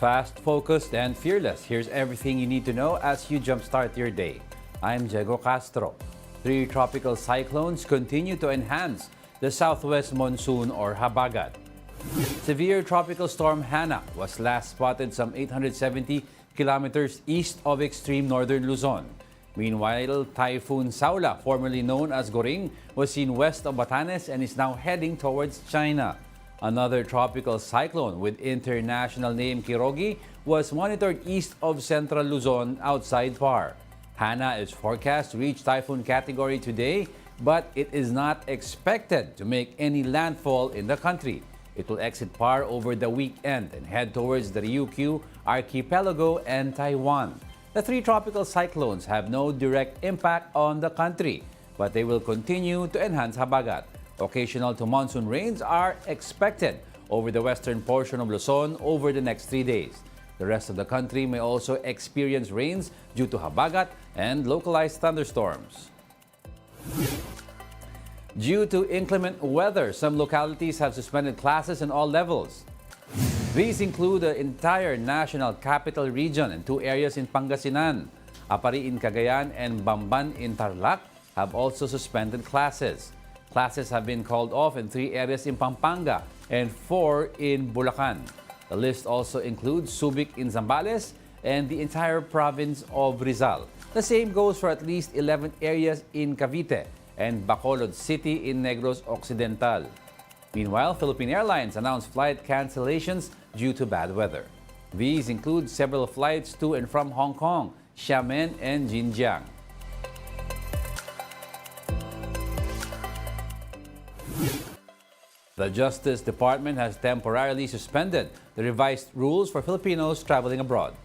Fast, focused, and fearless. Here's everything you need to know as you jumpstart your day. I'm Diego Castro. 3 tropical cyclones continue to enhance the southwest monsoon or Habagat. Severe tropical storm Hana was last spotted some 870 kilometers east of extreme northern Luzon. Meanwhile, Typhoon Saula, formerly known as Goring, was seen west of Batanes and is now heading towards China. Another tropical cyclone with international name Kirogi was monitored east of central Luzon outside Par. Hana is forecast to reach typhoon category today, but it is not expected to make any landfall in the country. It will exit Par over the weekend and head towards the Ryukyu archipelago and Taiwan. The 3 tropical cyclones have no direct impact on the country, but they will continue to enhance Habagat. Occasional to monsoon rains are expected over the western portion of Luzon over the next 3 days. The rest of the country may also experience rains due to Habagat and localized thunderstorms. Due to inclement weather, some localities have suspended classes in all levels. These include the entire National Capital Region and 2 areas in Pangasinan. Apari in Cagayan and Bamban in Tarlac have also suspended classes. Classes have been called off in 3 areas in Pampanga and 4 in Bulacan. The list also includes Subic in Zambales and the entire province of Rizal. The same goes for at least 11 areas in Cavite and Bacolod City in Negros Occidental. Meanwhile, Philippine Airlines announced flight cancellations due to bad weather. These include several flights to and from Hong Kong, Xiamen, and Xinjiang. The Justice Department has temporarily suspended the revised rules for Filipinos traveling abroad.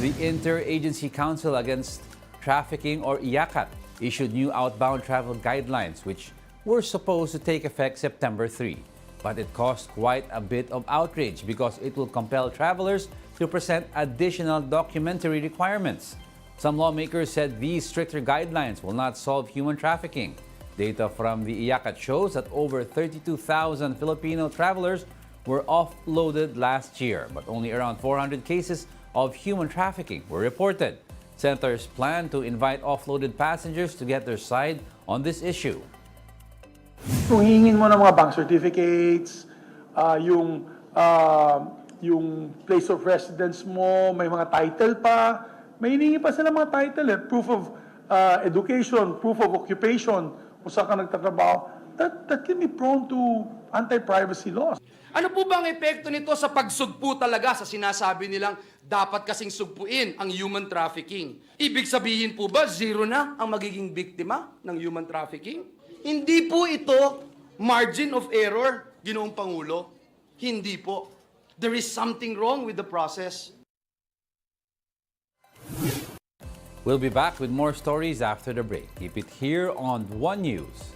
The Interagency Council Against Trafficking or IACAT issued new outbound travel guidelines which were supposed to take effect September 3. But it caused quite a bit of outrage because it will compel travelers to present additional documentary requirements. Some lawmakers said these stricter guidelines will not solve human trafficking. Data from the IACAT shows that over 32,000 Filipino travelers were offloaded last year, but only around 400 cases of human trafficking were reported. Senators plan to invite offloaded passengers to get their side on this issue. Kung hihingin mo ng mga bank certificates, yung place of residence mo, may mga title pa, may hiningi pa sila mga title, proof of education, proof of occupation, kung saan ka nagtatrabaho, that can be prone to anti-privacy laws. Ano po bang epekto nito sa pagsugpo talaga sa sinasabi nilang dapat kasing sugpuin ang human trafficking? Ibig sabihin po ba zero na ang magiging biktima ng human trafficking? Hindi po ito margin of error, Ginoong Pangulo. Hindi po. There is something wrong with the process. We'll be back with more stories after the break. Keep it here on One News.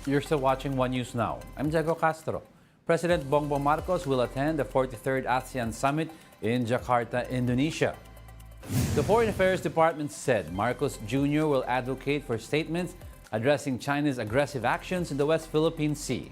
You're still watching One News Now. I'm Diego Castro. President Bongbong Marcos will attend the 43rd ASEAN Summit in Jakarta, Indonesia. The Foreign Affairs Department said Marcos Jr. will advocate for statements addressing China's aggressive actions in the West Philippine Sea.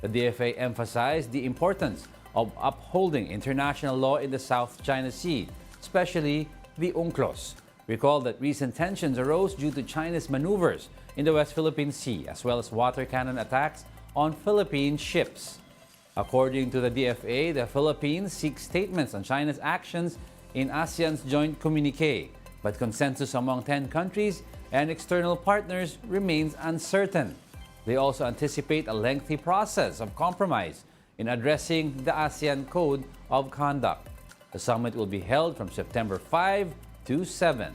The DFA emphasized the importance of upholding international law in the South China Sea, especially the UNCLOS. Recall that recent tensions arose due to China's maneuvers in the West Philippine Sea, as well as water cannon attacks on Philippine ships. According to the DFA, the Philippines seek statements on China's actions in ASEAN's joint communique, but consensus among 10 countries and external partners remains uncertain. They also anticipate a lengthy process of compromise in addressing the ASEAN Code of Conduct. The summit will be held from September 5 to 7.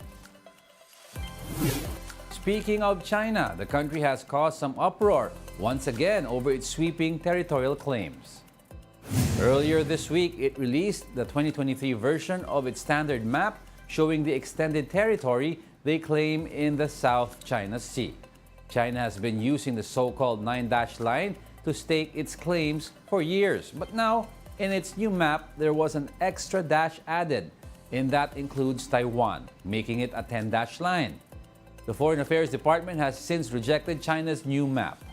Speaking of China, the country has caused some uproar once again over its sweeping territorial claims. Earlier this week, it released the 2023 version of its standard map showing the extended territory they claim in the South China Sea. China has been using the so-called 9-dash line to stake its claims for years. But now, in its new map, there was an extra dash added, and that includes Taiwan, making it a 10-dash line. The Foreign Affairs Department has since rejected China's new map.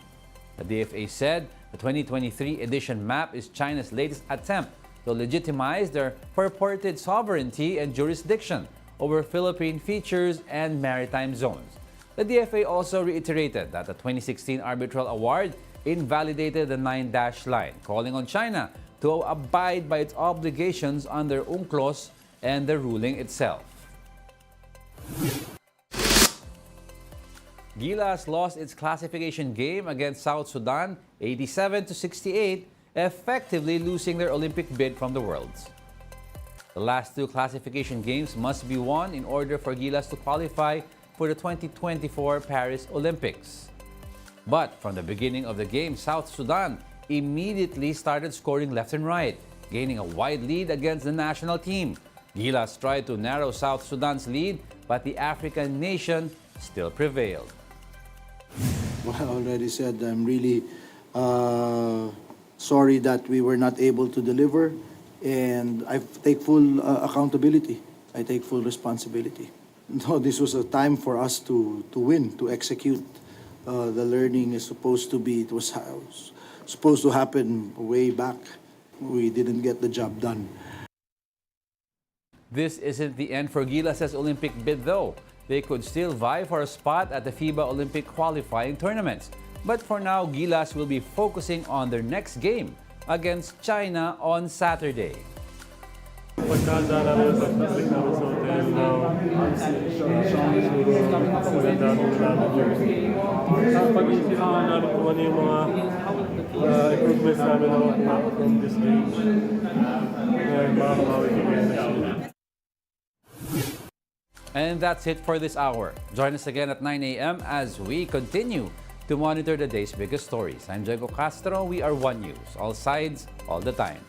The DFA said the 2023 edition map is China's latest attempt to legitimize their purported sovereignty and jurisdiction over Philippine features and maritime zones. The DFA also reiterated that the 2016 arbitral award invalidated the 9-dash line, calling on China to abide by its obligations under UNCLOS and the ruling itself. Gilas lost its classification game against South Sudan 87-68, effectively losing their Olympic bid from the Worlds. The last two classification games must be won in order for Gilas to qualify for the 2024 Paris Olympics. But from the beginning of the game, South Sudan immediately started scoring left and right, gaining a wide lead against the national team. Gilas tried to narrow South Sudan's lead, but the African nation still prevailed. Well, I already said I'm really sorry that we were not able to deliver, and I take full accountability. I take full responsibility. No, this was a time for us to win, to execute. The learning is supposed to be, it was supposed to happen way back. We didn't get the job done. This isn't the end for Gilas' Olympic bid though. They could still vie for a spot at the FIBA Olympic qualifying tournaments. But for now, Gilas will be focusing on their next game against China on Saturday. Pagkanda namin sa pagkasik namin sa hotel na maganda akong namin pag-isip namin kung ano yung mga improvements namin from this game. Makakabawi kami next week. And that's it for this hour. Join us again at 9 a.m. as we continue to monitor the day's biggest stories. I'm Diego Castro. We are One News. All sides, all the time.